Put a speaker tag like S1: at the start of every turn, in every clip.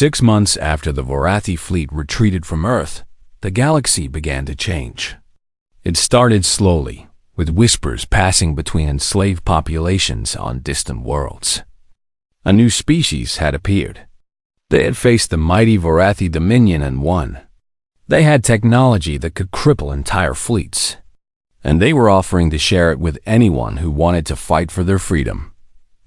S1: 6 months after the Vorathi fleet retreated from Earth, the galaxy began to change. It started slowly, with whispers passing between enslaved populations on distant worlds. A new species had appeared. They had faced the mighty Vorathi Dominion and won. They had technology that could cripple entire fleets, and they were offering to share it with anyone who wanted to fight for their freedom.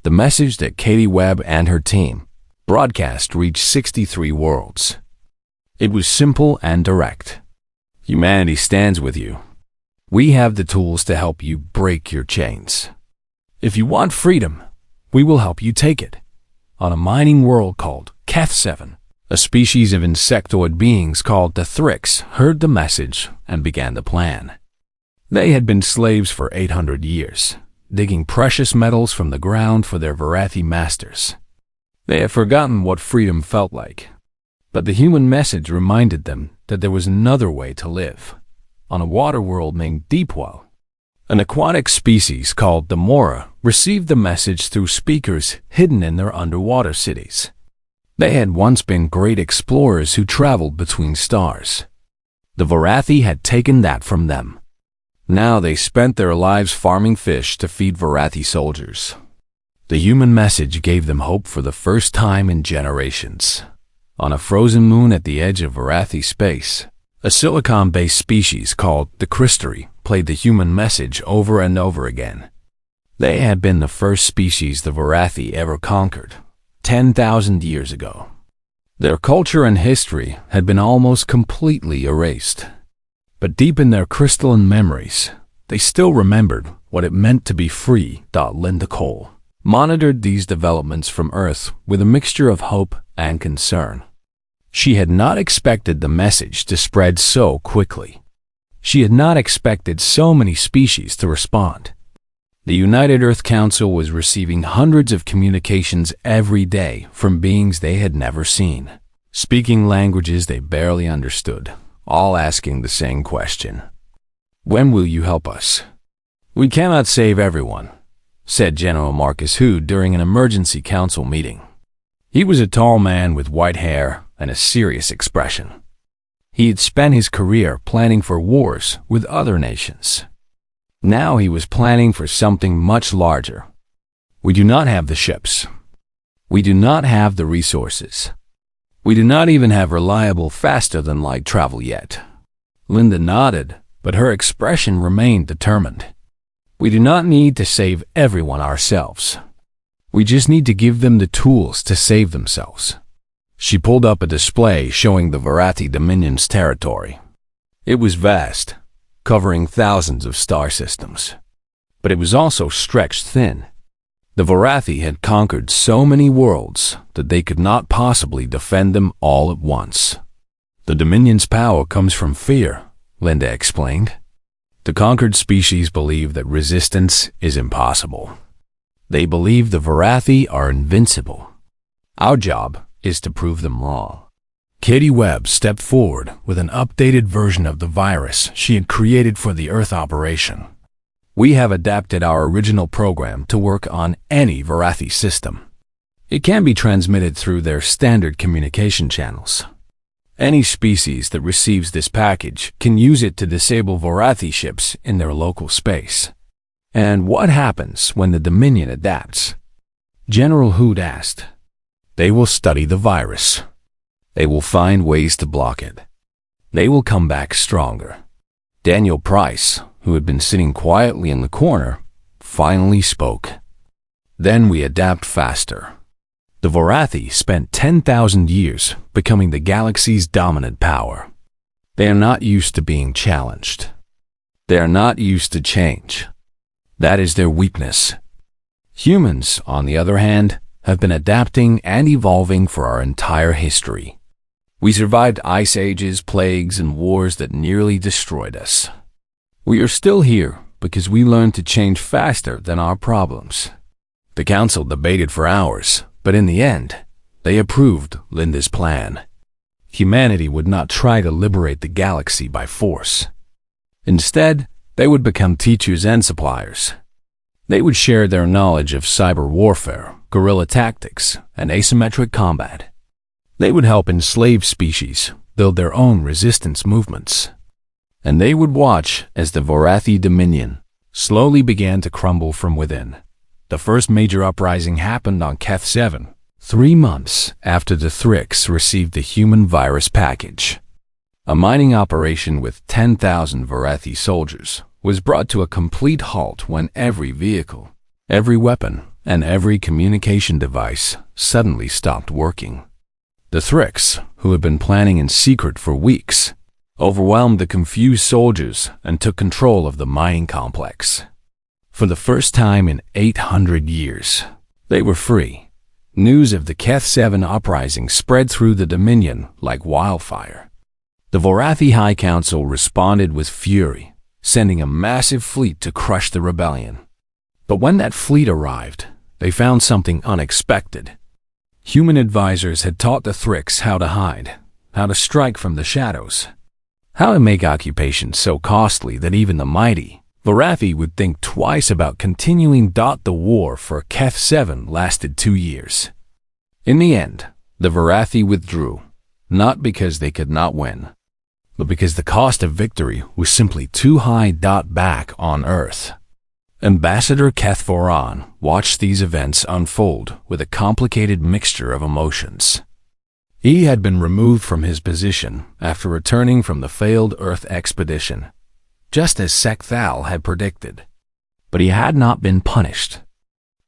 S1: The message that Katie Webb and her team broadcast reached 63 worlds. It was simple and direct. Humanity stands with you. We have the tools to help you break your chains. If you want freedom, we will help you take it. On a mining world called Keth-7, a species of insectoid beings called the Thrix heard the message and began the plan. They had been slaves for 800 years, digging precious metals from the ground for their Vorathi masters. They had forgotten what freedom felt like, but the human message reminded them that there was another way to live, on a water world named Deepwell. An aquatic species called the Mora received the message through speakers hidden in their underwater cities. They had once been great explorers who traveled between stars. The Vorathi had taken that from them. Now they spent their lives farming fish to feed Vorathi soldiers. The human message gave them hope for the first time in generations. On a frozen moon at the edge of Vorathi space, a silicon-based species called the Crystari played the human message over and over again. They had been the first species the Vorathi ever conquered, 10,000 years ago. Their culture and history had been almost completely erased. But deep in their crystalline memories, they still remembered what it meant to be free. Linda Cole monitored these developments from Earth with a mixture of hope and concern. She had not expected the message to spread so quickly. She had not expected so many species to respond. The United Earth Council was receiving hundreds of communications every day from beings they had never seen, speaking languages they barely understood, all asking the same question. When will you help us? We cannot save everyone, said General Marcus Hood during an emergency council meeting. He was a tall man with white hair and a serious expression. He had spent his career planning for wars with other nations. Now he was planning for something much larger. We do not have the ships. We do not have the resources. We do not even have reliable faster-than-light travel yet. Linda nodded, but her expression remained determined. We do not need to save everyone ourselves. We just need to give them the tools to save themselves. She pulled up a display showing the Vorathi Dominion's territory. It was vast, covering thousands of star systems. But it was also stretched thin. The Vorathi had conquered so many worlds that they could not possibly defend them all at once. The Dominion's power comes from fear, Linda explained. The conquered species believe that resistance is impossible. They believe the Vorathi are invincible. Our job is to prove them wrong. Katie Webb stepped forward with an updated version of the virus she had created for the Earth operation. We have adapted our original program to work on any Vorathi system. It can be transmitted through their standard communication channels. Any species that receives this package can use it to disable Vorathi ships in their local space. And what happens when the Dominion adapts? General Hood asked. They will study the virus. They will find ways to block it. They will come back stronger. Daniel Price, who had been sitting quietly in the corner, finally spoke. Then we adapt faster. The Vorathi spent 10,000 years becoming the galaxy's dominant power. They are not used to being challenged. They are not used to change. That is their weakness. Humans, on the other hand, have been adapting and evolving for our entire history. We survived ice ages, plagues, and wars that nearly destroyed us. We are still here because we learned to change faster than our problems. The council debated for hours, but in the end, they approved Linda's plan. Humanity would not try to liberate the galaxy by force. Instead, they would become teachers and suppliers. They would share their knowledge of cyber warfare, guerrilla tactics, and asymmetric combat. They would help enslaved species build their own resistance movements. And they would watch as the Vorathi Dominion slowly began to crumble from within. The first major uprising happened on Keth 7, 3 months after the Thrix received the human virus package. A mining operation with 10,000 Vorathi soldiers was brought to a complete halt when every vehicle, every weapon, and every communication device suddenly stopped working. The Thrix, who had been planning in secret for weeks, overwhelmed the confused soldiers and took control of the mining complex. For the first time in 800 years, they were free. News of the Keth 7 uprising spread through the Dominion like wildfire. The Vorathi High Council responded with fury, sending a massive fleet to crush the rebellion. But when that fleet arrived, they found something unexpected. Human advisors had taught the Thrix how to hide, how to strike from the shadows, how to make occupation so costly that even the mighty Vorathi would think twice about continuing. The war for Keth 7 lasted 2 years. In the end, the Vorathi withdrew, not because they could not win, but because the cost of victory was simply too high. Back on Earth, Ambassador Kethvoran watched these events unfold with a complicated mixture of emotions. He had been removed from his position after returning from the failed Earth expedition, just as Sekthal had predicted. But he had not been punished.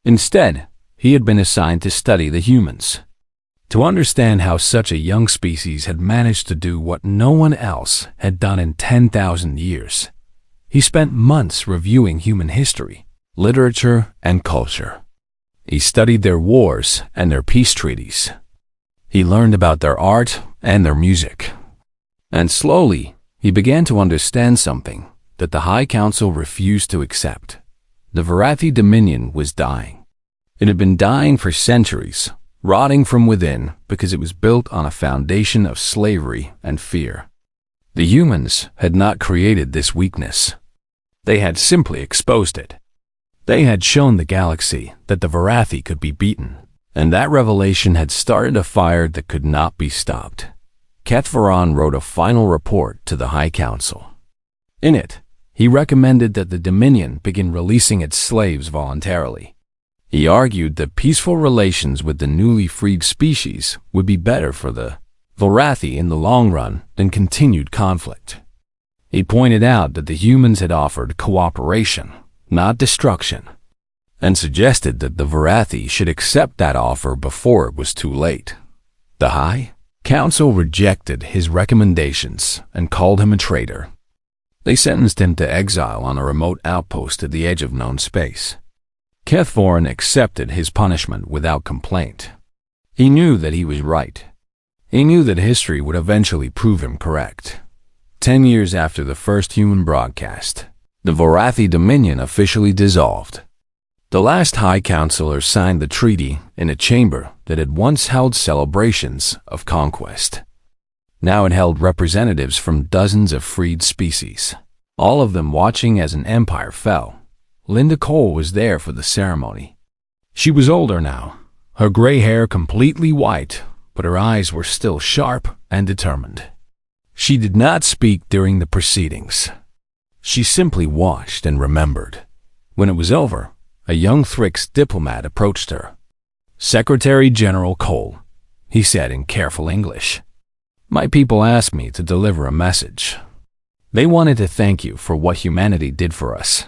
S1: Instead, he had been assigned to study the humans, to understand how such a young species had managed to do what no one else had done in 10,000 years. He spent months reviewing human history, literature, and culture. He studied their wars and their peace treaties. He learned about their art and their music. And slowly, he began to understand something that the High Council refused to accept. The Vorathi Dominion was dying. It had been dying for centuries, rotting from within because it was built on a foundation of slavery and fear. The humans had not created this weakness. They had simply exposed it. They had shown the galaxy that the Vorathi could be beaten, and that revelation had started a fire that could not be stopped. Kethvoran wrote a final report to the High Council. In it, he recommended that the Dominion begin releasing its slaves voluntarily. He argued that peaceful relations with the newly freed species would be better for the Vorathi in the long run than continued conflict. He pointed out that the humans had offered cooperation, not destruction, and suggested that the Vorathi should accept that offer before it was too late. The High Council rejected his recommendations and called him a traitor. They sentenced him to exile on a remote outpost at the edge of known space. Kethvoran accepted his punishment without complaint. He knew that he was right. He knew that history would eventually prove him correct. 10 years after the first human broadcast, the Vorathi Dominion officially dissolved. The last High Councilor signed the treaty in a chamber that had once held celebrations of conquest. Now it held representatives from dozens of freed species, all of them watching as an empire fell. Linda Cole was there for the ceremony. She was older now, her gray hair completely white, but her eyes were still sharp and determined. She did not speak during the proceedings. She simply watched and remembered. When it was over, a young Thrix diplomat approached her. "Secretary General Cole," he said in careful English. "My people asked me to deliver a message. They wanted to thank you for what humanity did for us.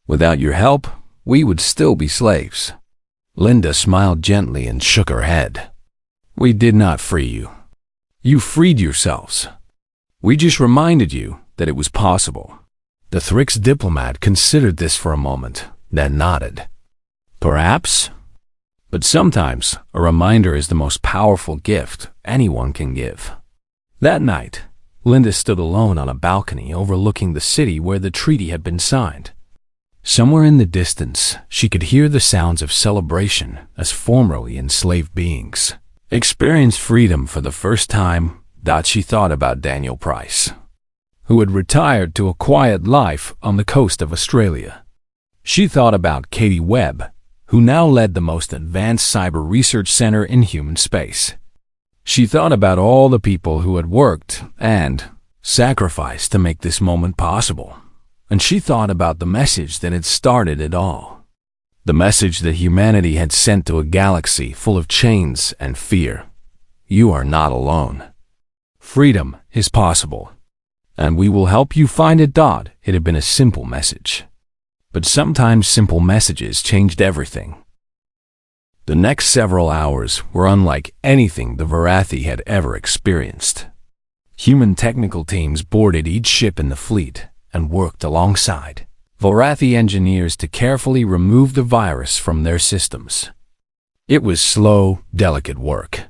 S1: Without your help, we would still be slaves." Linda smiled gently and shook her head. "We did not free you. You freed yourselves. We just reminded you that it was possible." The Thrix diplomat considered this for a moment, then nodded. "Perhaps. But sometimes a reminder is the most powerful gift anyone can give." That night, Linda stood alone on a balcony overlooking the city where the treaty had been signed. Somewhere in the distance, she could hear the sounds of celebration as formerly enslaved beings experienced freedom for the first time. She thought about Daniel Price, who had retired to a quiet life on the coast of Australia. She thought about Katie Webb, who now led the most advanced cyber research center in human space. She thought about all the people who had worked and sacrificed to make this moment possible. And she thought about the message that had started it all. The message that humanity had sent to a galaxy full of chains and fear. You are not alone. Freedom is possible. And we will help you find it. It had been a simple message. But sometimes simple messages changed everything. The next several hours were unlike anything the Varathi had ever experienced. Human technical teams boarded each ship in the fleet and worked alongside Varathi engineers to carefully remove the virus from their systems. It was slow, delicate work.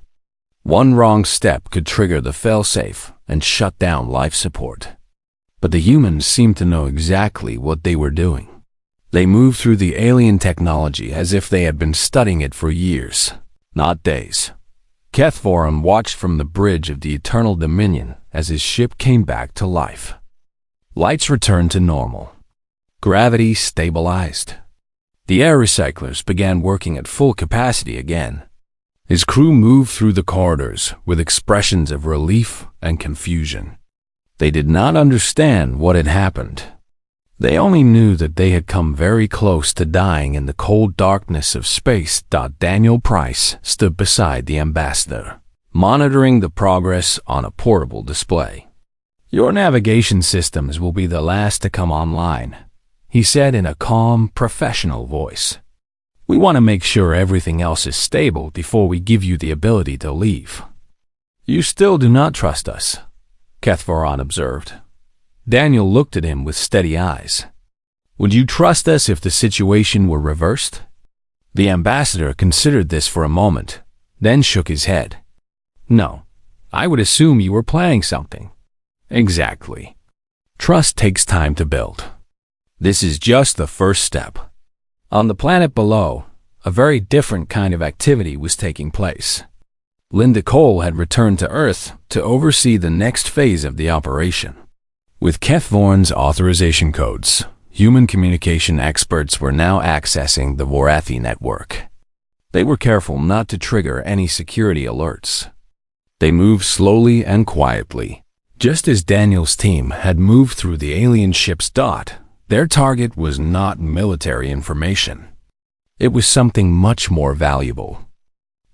S1: One wrong step could trigger the failsafe and shut down life support. But the humans seemed to know exactly what they were doing. They moved through the alien technology as if they had been studying it for years, not days. Kethvoran watched from the bridge of the Eternal Dominion as his ship came back to life. Lights returned to normal. Gravity stabilized. The air recyclers began working at full capacity again. His crew moved through the corridors with expressions of relief and confusion. They did not understand what had happened. They only knew that they had come very close to dying in the cold darkness of space. Daniel Price stood beside the ambassador, monitoring the progress on a portable display. Your navigation systems will be the last to come online, he said in a calm, professional voice. We want to make sure everything else is stable before we give you the ability to leave. You still do not trust us, Kethvoran observed. Daniel looked at him with steady eyes. Would you trust us if the situation were reversed? The ambassador considered this for a moment, then shook his head. No, I would assume you were planning something. Exactly. Trust takes time to build. This is just the first step. On the planet below, a very different kind of activity was taking place. Linda Cole had returned to Earth to oversee the next phase of the operation. With Kethvoran's authorization codes, human communication experts were now accessing the Varathi network. They were careful not to trigger any security alerts. They moved slowly and quietly. Just as Daniel's team had moved through the alien ship's dot, their target was not military information. It was something much more valuable.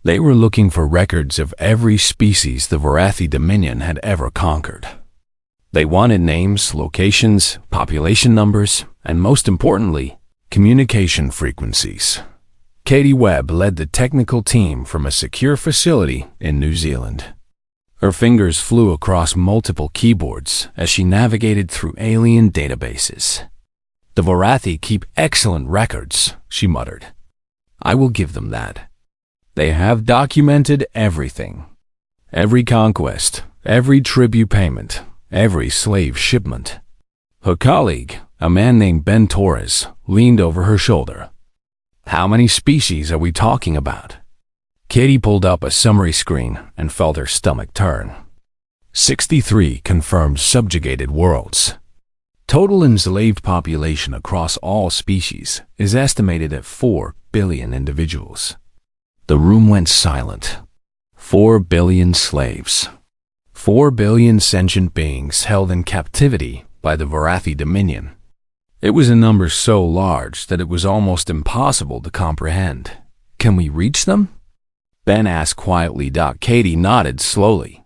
S1: They were looking for records of every species the Varathi Dominion had ever conquered. They wanted names, locations, population numbers, and most importantly, communication frequencies. Katie Webb led the technical team from a secure facility in New Zealand. Her fingers flew across multiple keyboards as she navigated through alien databases. The Varathi keep excellent records, she muttered. I will give them that. They have documented everything. Every conquest, every tribute payment, every slave shipment. Her colleague, a man named Ben Torres, leaned over her shoulder. How many species are we talking about? Katie pulled up a summary screen and felt her stomach turn. 63 confirmed subjugated worlds. Total enslaved population across all species is estimated at 4 billion individuals. The room went silent. 4 billion slaves. 4 billion sentient beings held in captivity by the Varathi Dominion. It was a number so large that it was almost impossible to comprehend. Can we reach them? Ben asked quietly. Katie nodded slowly.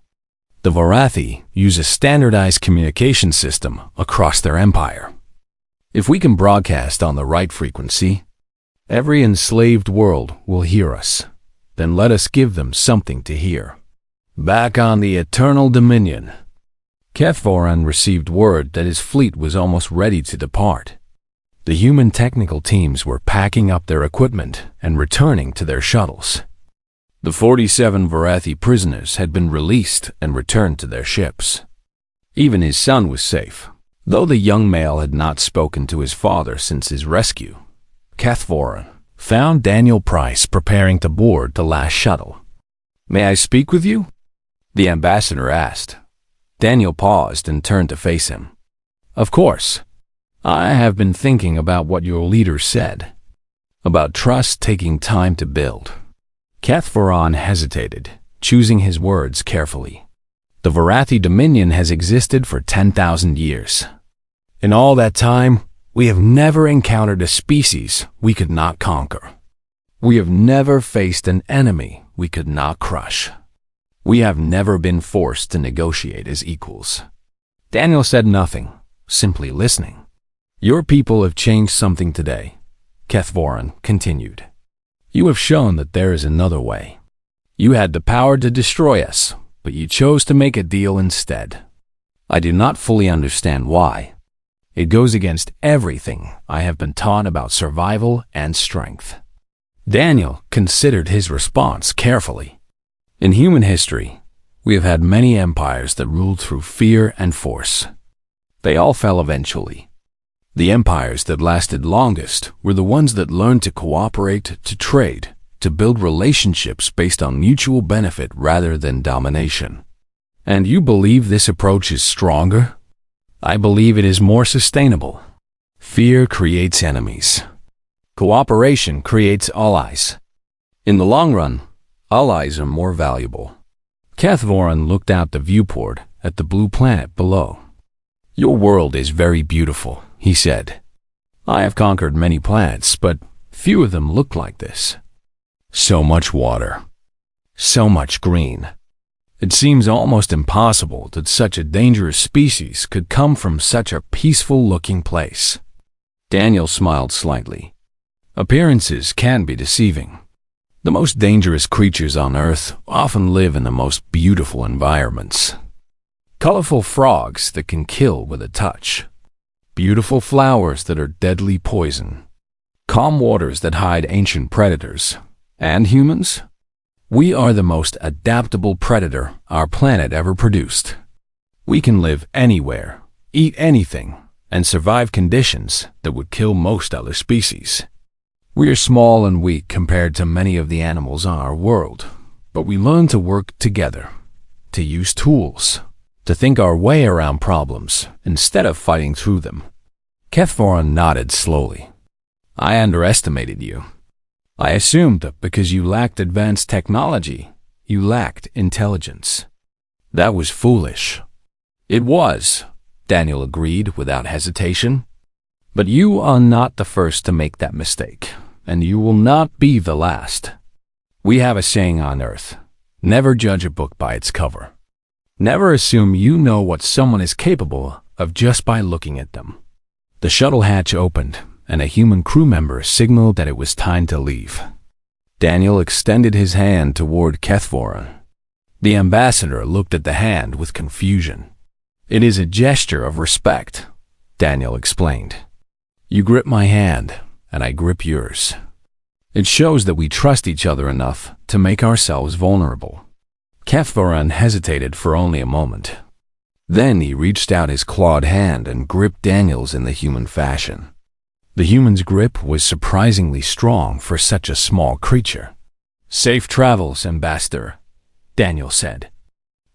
S1: The Varathi use a standardized communication system across their empire. If we can broadcast on the right frequency, every enslaved world will hear us. Then let us give them something to hear. Back on the Eternal Dominion, Kethvoran received word that his fleet was almost ready to depart. The human technical teams were packing up their equipment and returning to their shuttles. The 47 Varathi prisoners had been released and returned to their ships. Even his son was safe, though the young male had not spoken to his father since his rescue. Kethvoran found Daniel Price preparing to board the last shuttle. May I speak with you? The ambassador asked. Daniel paused and turned to face him. Of course. I have been thinking about what your leader said, about trust taking time to build. Kethvoran hesitated, choosing his words carefully. The Vorathi Dominion has existed for 10,000 years. In all that time, we have never encountered a species we could not conquer. We have never faced an enemy we could not crush. We have never been forced to negotiate as equals. Daniel said nothing, simply listening. Your people have changed something today, Kethvoran continued. You have shown that there is another way. You had the power to destroy us, but you chose to make a deal instead. I do not fully understand why. It goes against everything I have been taught about survival and strength. Daniel considered his response carefully. In human history, we have had many empires that ruled through fear and force. They all fell eventually. The empires that lasted longest were the ones that learned to cooperate, to trade, to build relationships based on mutual benefit rather than domination. And you believe this approach is stronger? I believe it is more sustainable. Fear creates enemies. Cooperation creates allies. In the long run, allies are more valuable. Kethvoran looked out the viewport at the blue planet below. Your world is very beautiful, he said. I have conquered many planets, but few of them look like this. So much water. So much green. It seems almost impossible that such a dangerous species could come from such a peaceful-looking place. Daniel smiled slightly. Appearances can be deceiving. The most dangerous creatures on Earth often live in the most beautiful environments. Colorful frogs that can kill with a touch. Beautiful flowers that are deadly poison. Calm waters that hide ancient predators. And humans? We are the most adaptable predator our planet ever produced. We can live anywhere, eat anything, and survive conditions that would kill most other species. We are small and weak compared to many of the animals on our world, but we learn to work together, to use tools, to think our way around problems instead of fighting through them. Kethvoran nodded slowly. I underestimated you. I assumed that because you lacked advanced technology, you lacked intelligence. That was foolish. It was, Daniel agreed without hesitation. But you are not the first to make that mistake, and you will not be the last. We have a saying on Earth, never judge a book by its cover. Never assume you know what someone is capable of just by looking at them. The shuttle hatch opened, and a human crew member signaled that it was time to leave. Daniel extended his hand toward Kethvoran. The ambassador looked at the hand with confusion. It is a gesture of respect, Daniel explained. You grip my hand, and I grip yours. It shows that we trust each other enough to make ourselves vulnerable. Kethvoran hesitated for only a moment. Then he reached out his clawed hand and gripped Daniel's in the human fashion. The human's grip was surprisingly strong for such a small creature. Safe travels, Ambassador, Daniel said.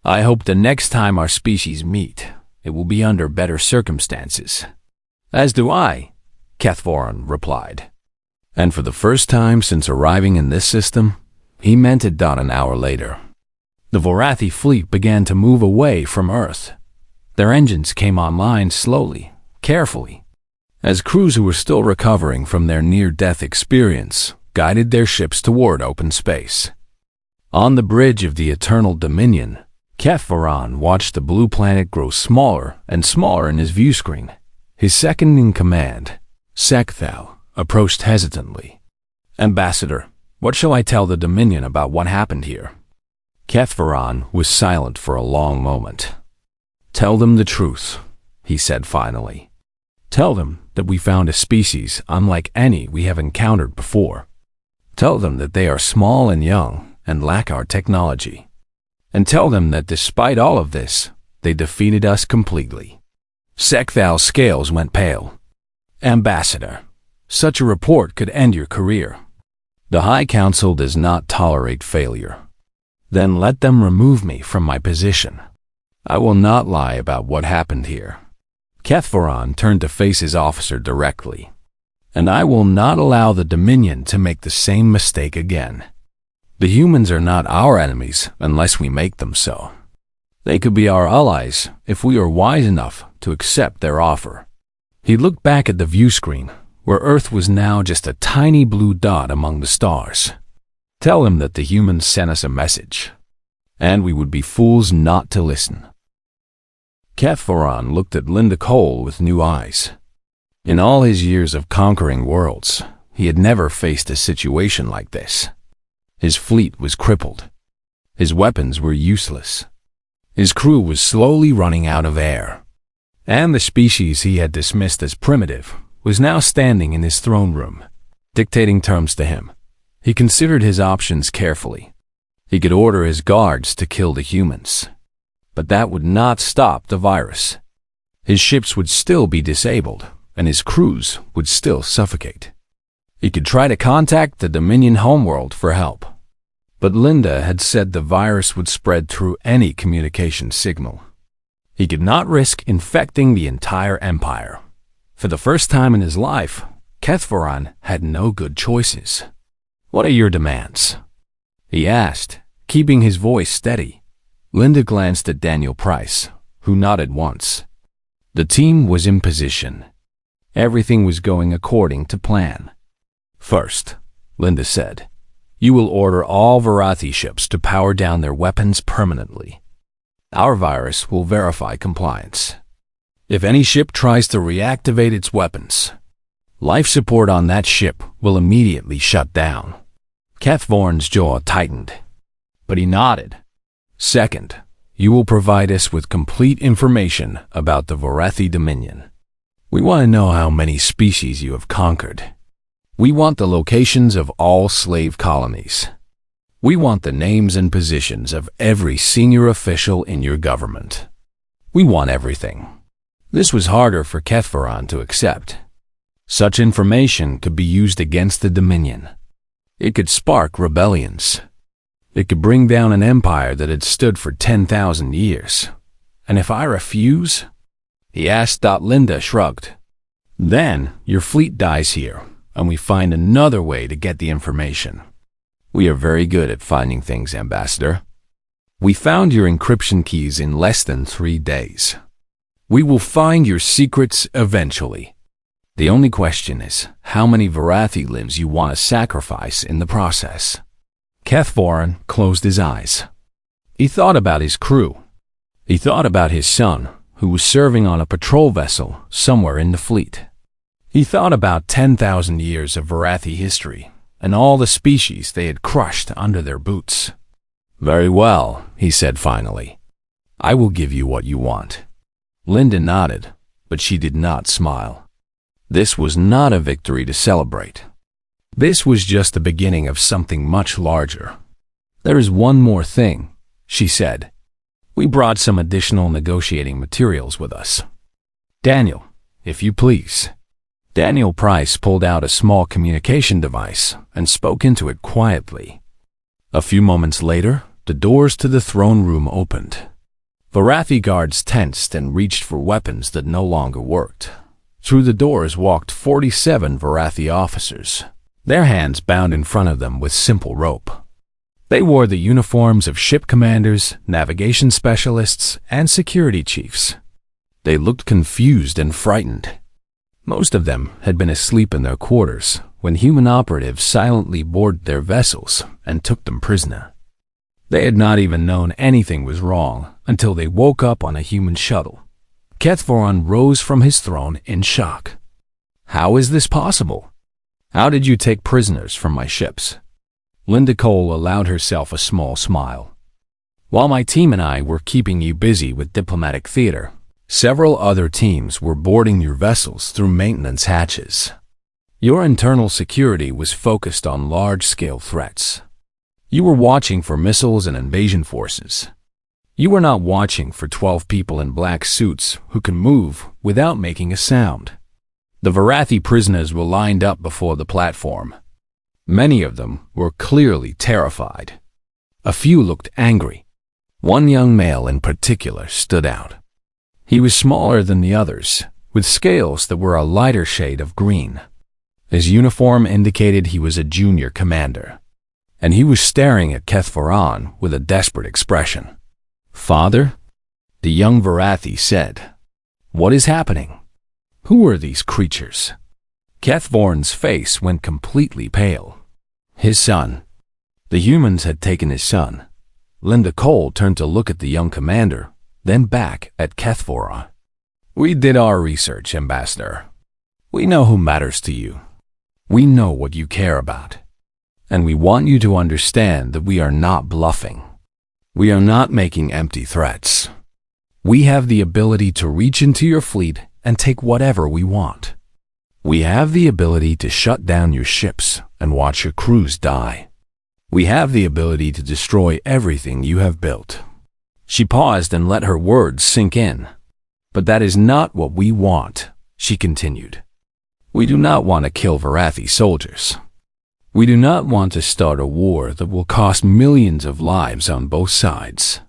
S1: I hope the next time our species meet, it will be under better circumstances. As do I, Kethvoran replied. And for the first time since arriving in this system, he meant it. An hour later. The Vorathi fleet began to move away from Earth. Their engines came online slowly, carefully, as crews who were still recovering from their near-death experience guided their ships toward open space. On the bridge of the Eternal Dominion, Kethvoran watched the blue planet grow smaller and smaller in his view screen. His second-in-command, Sekthal, approached hesitantly. Ambassador, what shall I tell the Dominion about what happened here? Kethvoran was silent for a long moment. Tell them the truth, he said finally. Tell them that we found a species unlike any we have encountered before. Tell them that they are small and young and lack our technology. And tell them that despite all of this, they defeated us completely. Sekthal's scales went pale. Ambassador, such a report could end your career. The High Council does not tolerate failure. Then let them remove me from my position. I will not lie about what happened here. Kethvoran turned to face his officer directly. And I will not allow the Dominion to make the same mistake again. The humans are not our enemies unless we make them so. They could be our allies if we are wise enough to accept their offer. He looked back at the view screen, where Earth was now just a tiny blue dot among the stars. Tell him that the humans sent us a message, and we would be fools not to listen. Kethvaran looked at Linda Cole with new eyes. In all his years of conquering worlds, he had never faced a situation like this. His fleet was crippled. His weapons were useless. His crew was slowly running out of air. And the species he had dismissed as primitive was now standing in his throne room, dictating terms to him. He considered his options carefully. He could order his guards to kill the humans, but that would not stop the virus. His ships would still be disabled, and his crews would still suffocate. He could try to contact the Dominion homeworld for help, but Linda had said the virus would spread through any communication signal. He could not risk infecting the entire empire. For the first time in his life, Kethvaran had no good choices. "What are your demands?" he asked, keeping his voice steady. Linda glanced at Daniel Price, who nodded once. The team was in position. Everything was going according to plan. "First," Linda said, "you will order all Varathi ships to power down their weapons permanently. Our virus will verify compliance. If any ship tries to reactivate its weapons, life support on that ship will immediately shut down." Kethvaran's jaw tightened, but he nodded. "Second, you will provide us with complete information about the Varathi Dominion. We want to know how many species you have conquered. We want the locations of all slave colonies. We want the names and positions of every senior official in your government. We want everything." This was harder for Kethvaran to accept. Such information could be used against the Dominion. It could spark rebellions. It could bring down an empire that had stood for 10,000 years. "And if I refuse?" he asked. Linda shrugged. "Then your fleet dies here, and we find another way to get the information. We are very good at finding things, Ambassador. We found your encryption keys in less than 3 days. We will find your secrets eventually. The only question is how many Varathi limbs you want to sacrifice in the process." Kethvaran closed his eyes. He thought about his crew. He thought about his son, who was serving on a patrol vessel somewhere in the fleet. He thought about 10,000 years of Varathi history and all the species they had crushed under their boots. "Very well," he said finally. "I will give you what you want." Linda nodded, but she did not smile. This was not a victory to celebrate. This was just the beginning of something much larger. "There is one more thing," she said. "We brought some additional negotiating materials with us. Daniel, if you please." Daniel Price pulled out a small communication device and spoke into it quietly. A few moments later, the doors to the throne room opened. Varathi guards tensed and reached for weapons that no longer worked. Through the doors walked 47 Varathi officers, their hands bound in front of them with simple rope. They wore the uniforms of ship commanders, navigation specialists, and security chiefs. They looked confused and frightened. Most of them had been asleep in their quarters when human operatives silently boarded their vessels and took them prisoner. They had not even known anything was wrong until they woke up on a human shuttle. Kethvaran rose from his throne in shock. "How is this possible? How did you take prisoners from my ships?" Linda Cole allowed herself a small smile. "While my team and I were keeping you busy with diplomatic theater, several other teams were boarding your vessels through maintenance hatches. Your internal security was focused on large-scale threats. You were watching for missiles and invasion forces. You were not watching for 12 people in black suits who can move without making a sound." The Varathi prisoners were lined up before the platform. Many of them were clearly terrified. A few looked angry. One young male in particular stood out. He was smaller than the others, with scales that were a lighter shade of green. His uniform indicated he was a junior commander. and he was staring at Kethvaran with a desperate expression. "Father?" the young Varathi said. "What is happening? Who are these creatures?" Kethvaran's face went completely pale. His son. The humans had taken his son. Linda Cole turned to look at the young commander, then back at Kethvaran. "We did our research, Ambassador. We know who matters to you. We know what you care about. And we want you to understand that we are not bluffing. We are not making empty threats. We have the ability to reach into your fleet and take whatever we want. We have the ability to shut down your ships and watch your crews die. We have the ability to destroy everything you have built." She paused and let her words sink in. "But that is not what we want," she continued. "We do not want to kill Varathi soldiers. We do not want to start a war that will cost millions of lives on both sides.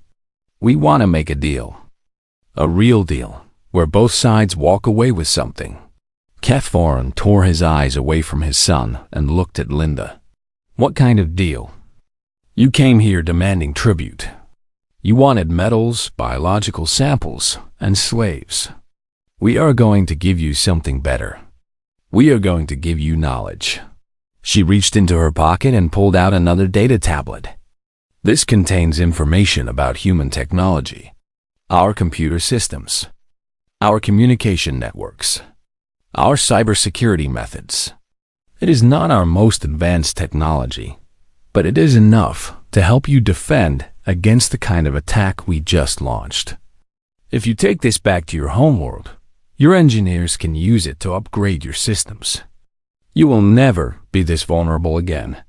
S1: We want to make a deal. A real deal, where both sides walk away with something." Kethvaran tore his eyes away from his son and looked at Linda. "What kind of deal? You came here demanding tribute. You wanted metals, biological samples, and slaves. We are going to give you something better. We are going to give you knowledge." She reached into her pocket and pulled out another data tablet. "This contains information about human technology, our computer systems, our communication networks, our cybersecurity methods. It is not our most advanced technology, but it is enough to help you defend against the kind of attack we just launched. If you take this back to your homeworld, your engineers can use it to upgrade your systems. You will never be this vulnerable again."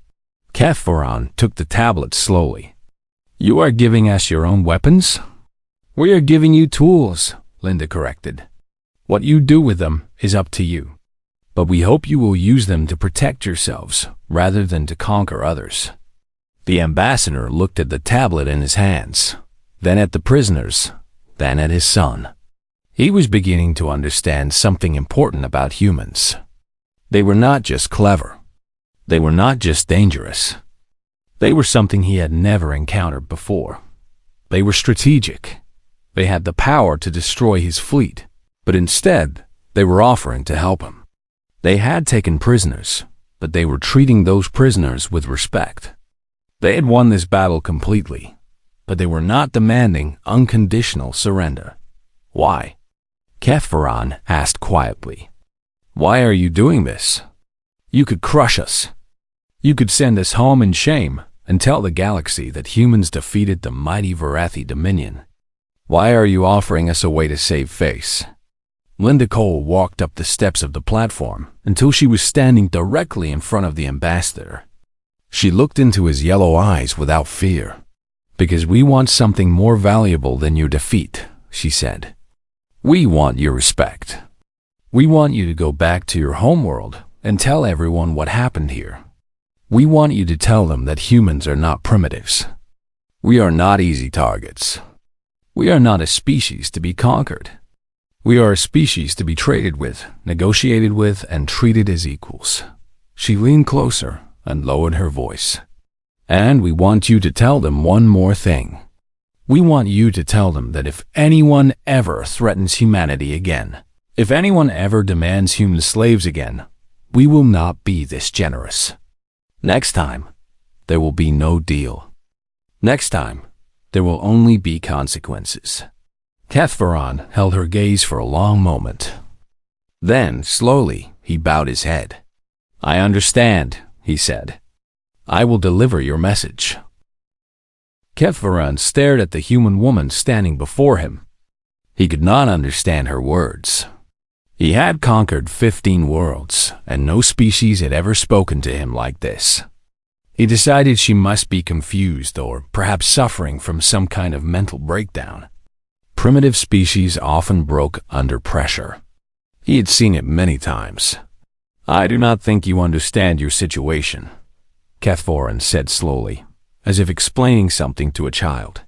S1: Kethvaran took the tablet slowly. "You are giving us your own weapons?" "We are giving you tools," Linda corrected. "What you do with them is up to you. But we hope you will use them to protect yourselves rather than to conquer others." The ambassador looked at the tablet in his hands, then at the prisoners, then at his son. He was beginning to understand something important about humans. They were not just clever. They were not just dangerous. They were something he had never encountered before. They were strategic. They had the power to destroy his fleet, but instead, they were offering to help him. They had taken prisoners, but they were treating those prisoners with respect. They had won this battle completely, but they were not demanding unconditional surrender. "Why?" Kethvaran asked quietly. "Why are you doing this? You could crush us. You could send us home in shame and tell the galaxy that humans defeated the mighty Varathi Dominion. Why are you offering us a way to save face?" Linda Cole walked up the steps of the platform until she was standing directly in front of the ambassador. She looked into his yellow eyes without fear. "Because we want something more valuable than your defeat," she said. "We want your respect. We want you to go back to your homeworld and tell everyone what happened here. We want you to tell them that humans are not primitives. We are not easy targets. We are not a species to be conquered. We are a species to be traded with, negotiated with, and treated as equals." She leaned closer and lowered her voice. "And we want you to tell them one more thing. We want you to tell them that if anyone ever threatens humanity again, if anyone ever demands human slaves again, we will not be this generous. Next time, there will be no deal. Next time, there will only be consequences." Kethvaran held her gaze for a long moment. Then, slowly, he bowed his head. "I understand," he said. "I will deliver your message." Kethvaran stared at the human woman standing before him. He could not understand her words. He had conquered 15 worlds, and no species had ever spoken to him like this. He decided she must be confused or perhaps suffering from some kind of mental breakdown. Primitive species often broke under pressure. He had seen it many times. "I do not think you understand your situation," Kethvaran said slowly, as if explaining something to a child.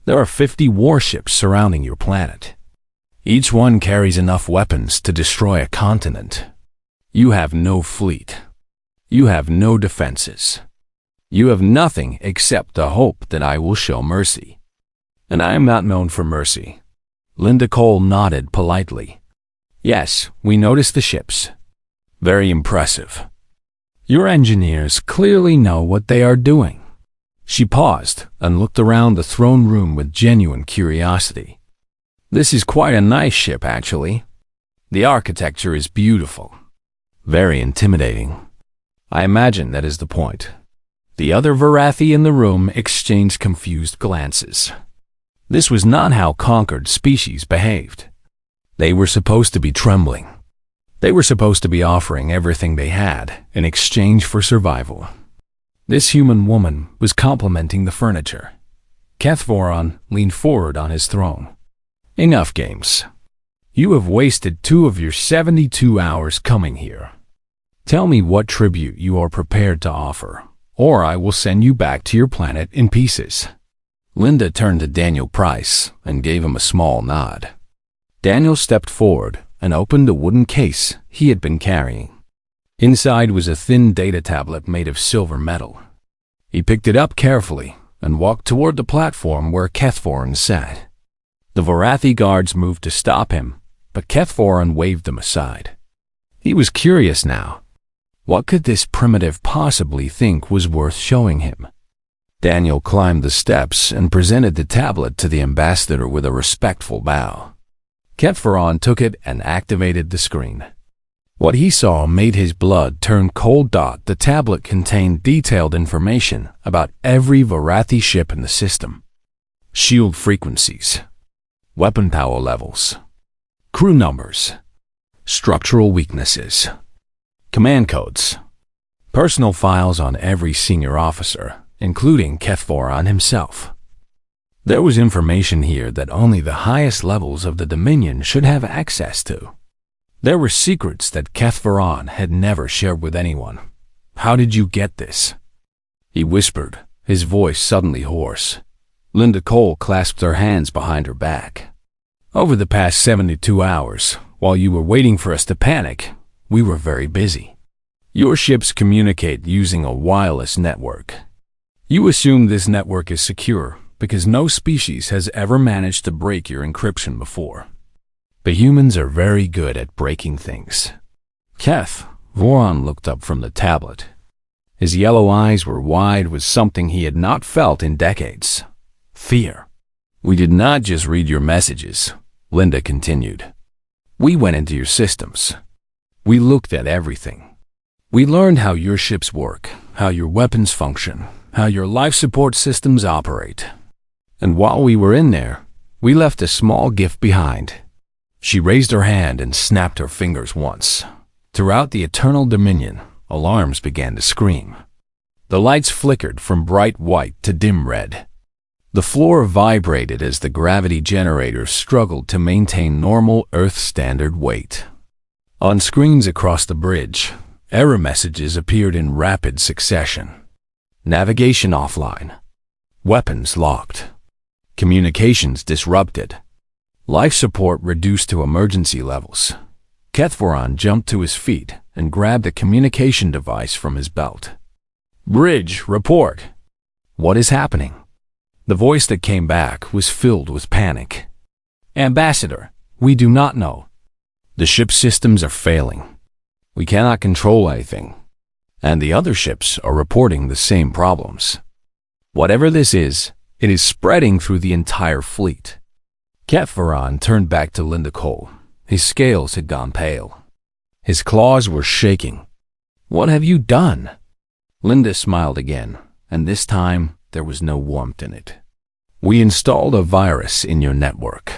S1: "There are 50 warships surrounding your planet. Each one carries enough weapons to destroy a continent. You have no fleet. You have no defenses. You have nothing except the hope that I will show mercy. And I am not known for mercy. Linda Cole nodded politely. Yes, we noticed the ships. Very impressive. Your engineers clearly know what they are doing. She paused and looked around the throne room with genuine curiosity. This is quite a nice ship, actually. The architecture is beautiful. Very intimidating. I imagine that is the point. The other Varathi in the room exchanged confused glances. This was not how conquered species behaved. They were supposed to be trembling. They were supposed to be offering everything they had in exchange for survival. This human woman was complimenting the furniture. Kethvoron leaned forward on his throne. Enough games. You have wasted 2 of your 72 hours coming here. Tell me what tribute you are prepared to offer, or I will send you back to your planet in pieces. Linda turned to Daniel Price and gave him a small nod. Daniel stepped forward and opened a wooden case he had been carrying. Inside was a thin data tablet made of silver metal. He picked it up carefully and walked toward the platform where Kethvoron sat. The Varathi guards moved to stop him, but Kethvoron waved them aside. He was curious now. What could this primitive possibly think was worth showing him? Daniel climbed the steps and presented the tablet to the ambassador with a respectful bow. Kethvoron took it and activated the screen. What he saw made his blood turn cold. The tablet contained detailed information about every Varathi ship in the system. Shield frequencies, weapon power levels, crew numbers, structural weaknesses, command codes, personal files on every senior officer, including Kethvoron himself. There was information here that only the highest levels of the Dominion should have access to. There were secrets that Kethvoron had never shared with anyone. How did you get this? He whispered, his voice suddenly hoarse. Linda Cole clasped her hands behind her back. Over the past 72 hours, while you were waiting for us to panic, we were very busy. Your ships communicate using a wireless network. You assume this network is secure because no species has ever managed to break your encryption before. But humans are very good at breaking things. Kethvoron looked up from the tablet. His yellow eyes were wide with something he had not felt in decades. Fear. We did not just read your messages, Linda continued. We went into your systems. We looked at everything. We learned how your ships work, how your weapons function, how your life support systems operate. And while we were in there, we left a small gift behind. She raised her hand and snapped her fingers once. Throughout the Eternal Dominion, alarms began to scream. The lights flickered from bright white to dim red. The floor vibrated as the gravity generators struggled to maintain normal Earth standard weight. On screens across the bridge, error messages appeared in rapid succession. Navigation offline. Weapons locked. Communications disrupted. Life support reduced to emergency levels. Kethvoron jumped to his feet and grabbed a communication device from his belt. Bridge, report. What is happening? The voice that came back was filled with panic. Ambassador, we do not know. The ship systems are failing. We cannot control anything. And the other ships are reporting the same problems. Whatever this is, it is spreading through the entire fleet. Kethvoron turned back to Linda Cole. His scales had gone pale. His claws were shaking. What have you done? Linda smiled again, and this time there was no warmth in it. We installed a virus in your network.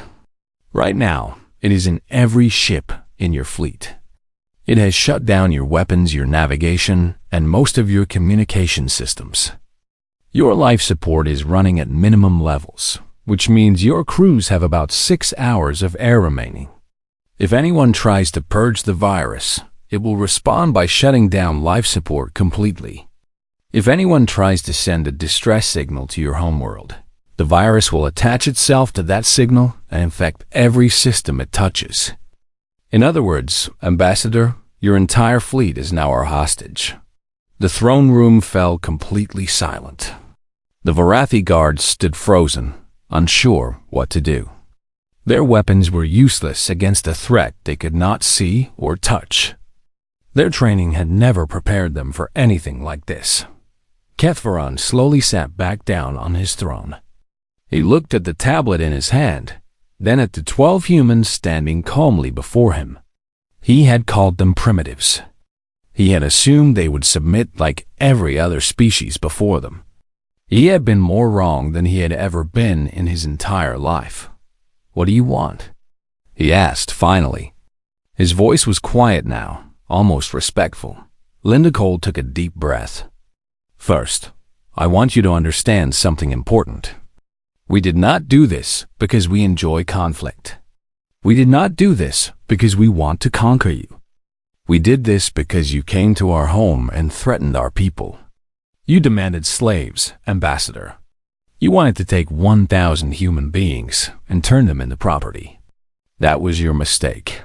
S1: Right now, it is in every ship in your fleet. It has shut down your weapons, your navigation, and most of your communication systems. Your life support is running at minimum levels, which means your crews have about 6 hours of air remaining. If anyone tries to purge the virus, it will respond by shutting down life support completely. If anyone tries to send a distress signal to your homeworld, the virus will attach itself to that signal and infect every system it touches. In other words, Ambassador, your entire fleet is now our hostage. The throne room fell completely silent. The Vorathi guards stood frozen, unsure what to do. Their weapons were useless against a threat they could not see or touch. Their training had never prepared them for anything like this. Kethvaran slowly sat back down on his throne. He looked at the tablet in his hand, then at the 12 humans standing calmly before him. He had called them primitives. He had assumed they would submit like every other species before them. He had been more wrong than he had ever been in his entire life. "What do you want?" he asked finally. His voice was quiet now, almost respectful. Linda Cole took a deep breath. "First, I want you to understand something important. We did not do this because we enjoy conflict. We did not do this because we want to conquer you. We did this because you came to our home and threatened our people. You demanded slaves, Ambassador. You wanted to take 1,000 human beings and turn them into property. That was your mistake."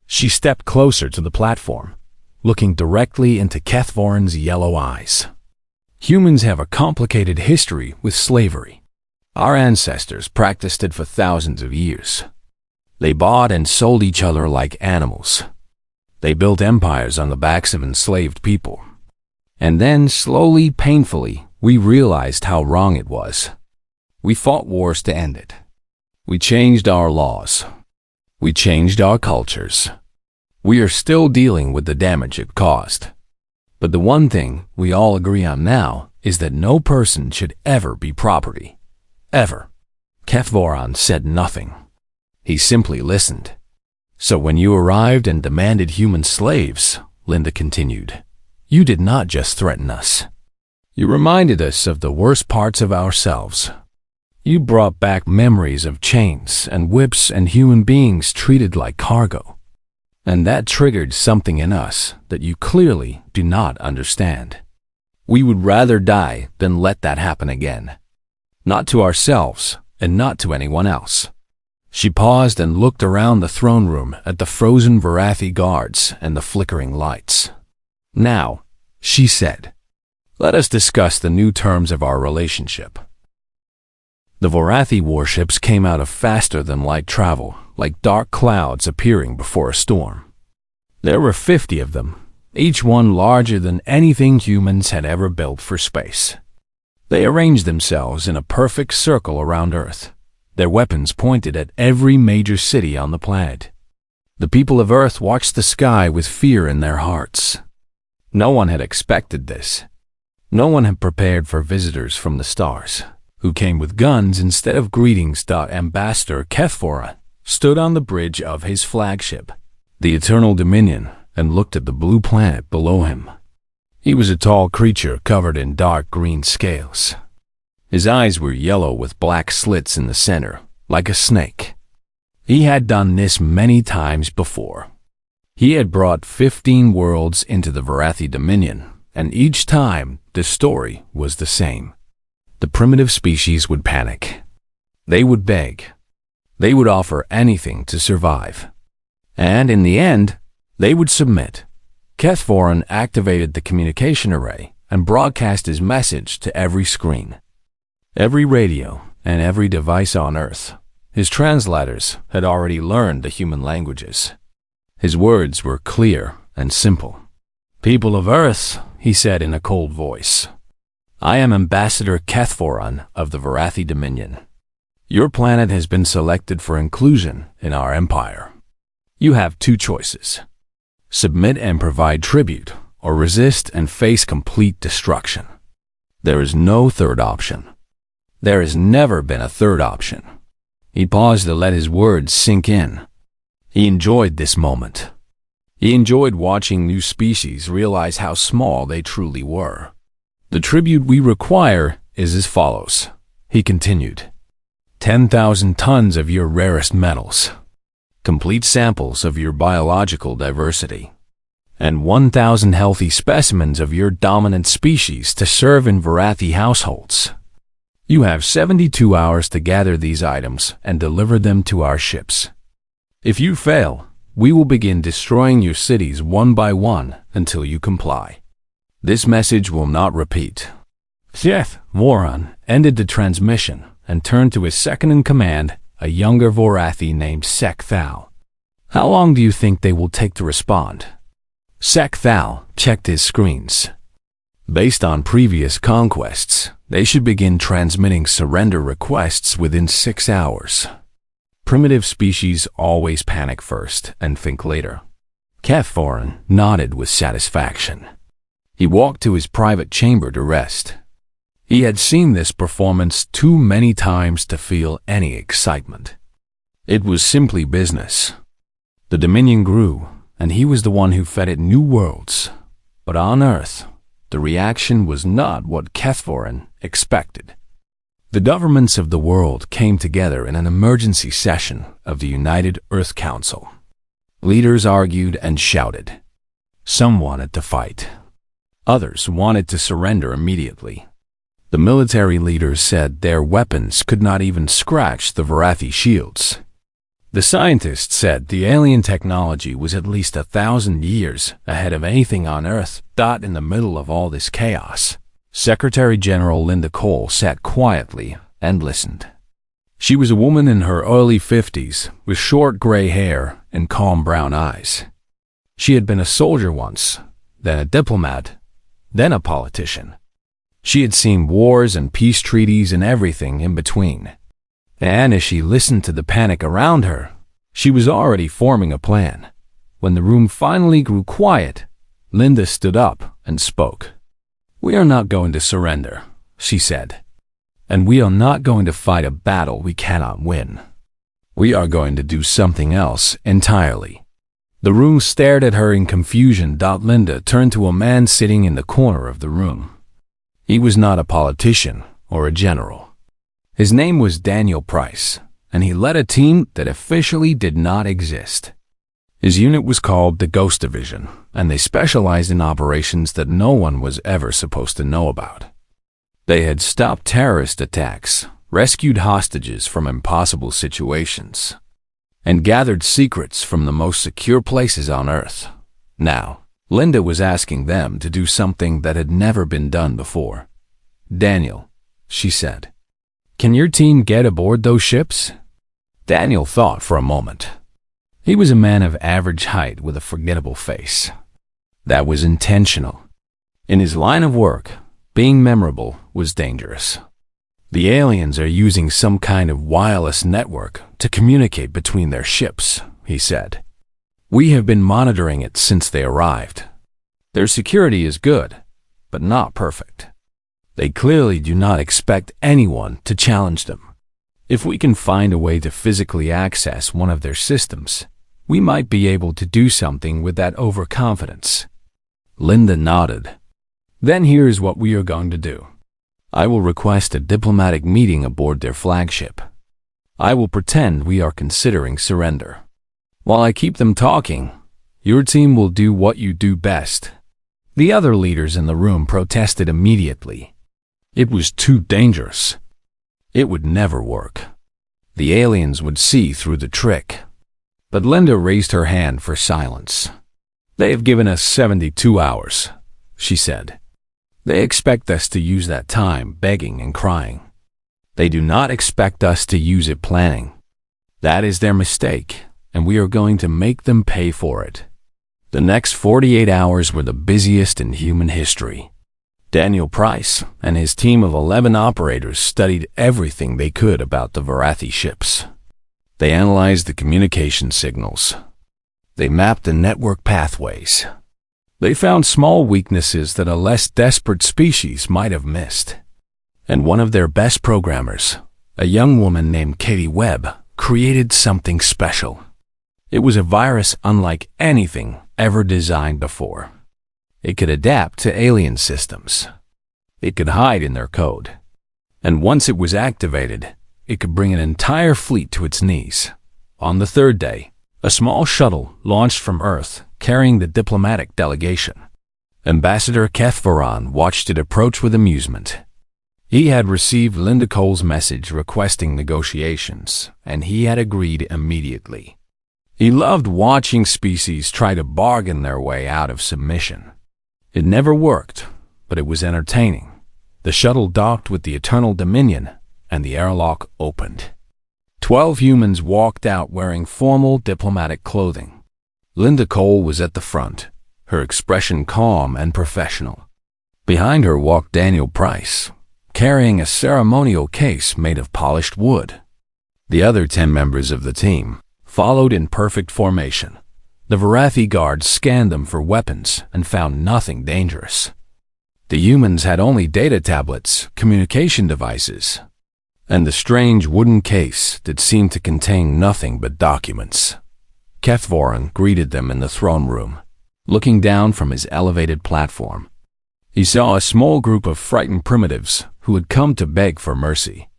S1: She stepped closer to the platform, looking directly into Kethvaran's yellow eyes. "Humans have a complicated history with slavery. Our ancestors practiced it for thousands of years. They bought and sold each other like animals. They built empires on the backs of enslaved people. And then, slowly, painfully, we realized how wrong it was. We fought wars to end it. We changed our laws. We changed our cultures. We are still dealing with the damage it caused. But the one thing we all agree on now is that no person should ever be property. Ever." Kethvaran said nothing. He simply listened. "So when you arrived and demanded human slaves," Linda continued, "you did not just threaten us. You reminded us of the worst parts of ourselves. You brought back memories of chains and whips and human beings treated like cargo. And that triggered something in us that you clearly do not understand. We would rather die than let that happen again. Not to ourselves and not to anyone else." She paused and looked around the throne room at the frozen Vorathi guards and the flickering lights. "Now," she said, "let us discuss the new terms of our relationship." The Vorathi warships came out of faster-than-light travel, like dark clouds appearing before a storm. There were 50 of them, each one larger than anything humans had ever built for space. They arranged themselves in a perfect circle around Earth, their weapons pointed at every major city on the planet. The people of Earth watched the sky with fear in their hearts. No one had expected this. No one had prepared for visitors from the stars, who came with guns instead of greetings. Ambassador Kethvaran stood on the bridge of his flagship, the Eternal Dominion, and looked at the blue planet below him. He was a tall creature covered in dark green scales. His eyes were yellow with black slits in the center, like a snake. He had done this many times before. He had brought 15 worlds into the Vorathi Dominion, and each time the story was the same. The primitive species would panic. They would beg. They would offer anything to survive. And in the end, they would submit. Kethvaran activated the communication array and broadcast his message to every screen, every radio, and every device on Earth. His translators had already learned the human languages. His words were clear and simple. "People of Earth," he said in a cold voice, "I am Ambassador Kethvaran of the Vorathi Dominion. Your planet has been selected for inclusion in our empire. You have two choices: submit and provide tribute, or resist and face complete destruction. There is no third option. There has never been a third option." He paused to let his words sink in. He enjoyed this moment. He enjoyed watching new species realize how small they truly were. "The tribute we require is as follows," he continued. 10,000 tons of your rarest metals, complete samples of your biological diversity, and 1,000 healthy specimens of your dominant species to serve in Vorathi households. You have 72 hours to gather these items and deliver them to our ships. If you fail, we will begin destroying your cities one by one until you comply. This message will not repeat. Voron ended the transmission and turned to his second-in-command, a younger Vorathi named Sekthal. How long do you think they will take to respond? Sekthal checked his screens. Based on previous conquests, they should begin transmitting surrender requests within 6 hours. Primitive species always panic first and think later. Voron nodded with satisfaction. He walked to his private chamber to rest. He had seen this performance too many times to feel any excitement. It was simply business. The Dominion grew, and he was the one who fed it new worlds. But on Earth, the reaction was not what Voron expected. The governments of the world came together in an emergency session of the United Earth Council. Leaders argued and shouted. Some wanted to fight. Others wanted to surrender immediately. The military leaders said their weapons could not even scratch the Vorathi shields. The scientists said the alien technology was at least 1,000 years ahead of anything on Earth. In the middle of all this chaos, Secretary General Linda Cole sat quietly and listened. She was a woman in her early 50s with short gray hair and calm brown eyes. She had been a soldier once, then a diplomat, then a politician. She had seen wars and peace treaties and everything in between. And as she listened to the panic around her, she was already forming a plan. When the room finally grew quiet, Linda stood up and spoke. "We are not going to surrender," she said. "And we are not going to fight a battle we cannot win. We are going to do something else entirely." The room stared at her in confusion. Linda turned to a man sitting in the corner of the room. He was not a politician or a general. His name was Daniel Price, and he led a team that officially did not exist. His unit was called the Ghost Division, and they specialized in operations that no one was ever supposed to know about. They had stopped terrorist attacks, rescued hostages from impossible situations, and gathered secrets from the most secure places on Earth. Now, Linda was asking them to do something that had never been done before. "Daniel," she said, "can your team get aboard those ships?" Daniel thought for a moment. He was a man of average height with a forgettable face. That was intentional. In his line of work, being memorable was dangerous. The aliens are using some kind of wireless network to communicate between their ships, he said. We have been monitoring it since they arrived. Their security is good, but not perfect. They clearly do not expect anyone to challenge them. If we can find a way to physically access one of their systems, we might be able to do something with that overconfidence. Linda nodded. Then here's what we are going to do. I will request a diplomatic meeting aboard their flagship. I will pretend we are considering surrender. While I keep them talking, your team will do what you do best. The other leaders in the room protested immediately. It was too dangerous. It would never work. The aliens would see through the trick. But Linda raised her hand for silence. They have given us 72 hours, she said. They expect us to use that time begging and crying. They do not expect us to use it planning. That is their mistake, and we are going to make them pay for it. The next 48 hours were the busiest in human history. Daniel Price and his team of 11 operators studied everything they could about the Vorathi ships. They analyzed the communication signals. They mapped the network pathways. They found small weaknesses that a less desperate species might have missed. And one of their best programmers, a young woman named Katie Webb, created something special. It was a virus unlike anything ever designed before. It could adapt to alien systems. It could hide in their code. And once it was activated, it could bring an entire fleet to its knees. On the third day, a small shuttle launched from Earth carrying the diplomatic delegation. Ambassador Voron watched it approach with amusement. He had received Linda Cole's message requesting negotiations, and he had agreed immediately. He loved watching species try to bargain their way out of submission. It never worked, but it was entertaining. The shuttle docked with the Eternal Dominion, and the airlock opened. 12 humans walked out wearing formal diplomatic clothing. Linda Cole was at the front, her expression calm and professional. Behind her walked Daniel Price, carrying a ceremonial case made of polished wood. The other 10 members of the team followed in perfect formation. The Varathi guards scanned them for weapons and found nothing dangerous. The humans had only data tablets, communication devices, and the strange wooden case that seemed to contain nothing but documents. Kethvorin greeted them in the throne room. Looking down from his elevated platform, he saw a small group of frightened primitives who had come to beg for mercy.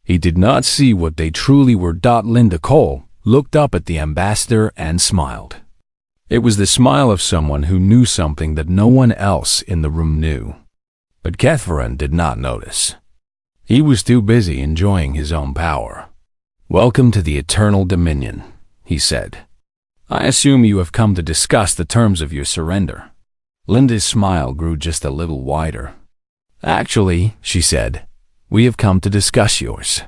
S1: He did not see what they truly were. Linda Cole looked up at the ambassador and smiled. It was the smile of someone who knew something that no one else in the room knew. But Kethvorin did not notice. He was too busy enjoying his own power. "Welcome to the Eternal Dominion," he said. "I assume you have come to discuss the terms of your surrender." Linda's smile grew just a little wider. "Actually," she said, "we have come to discuss yours."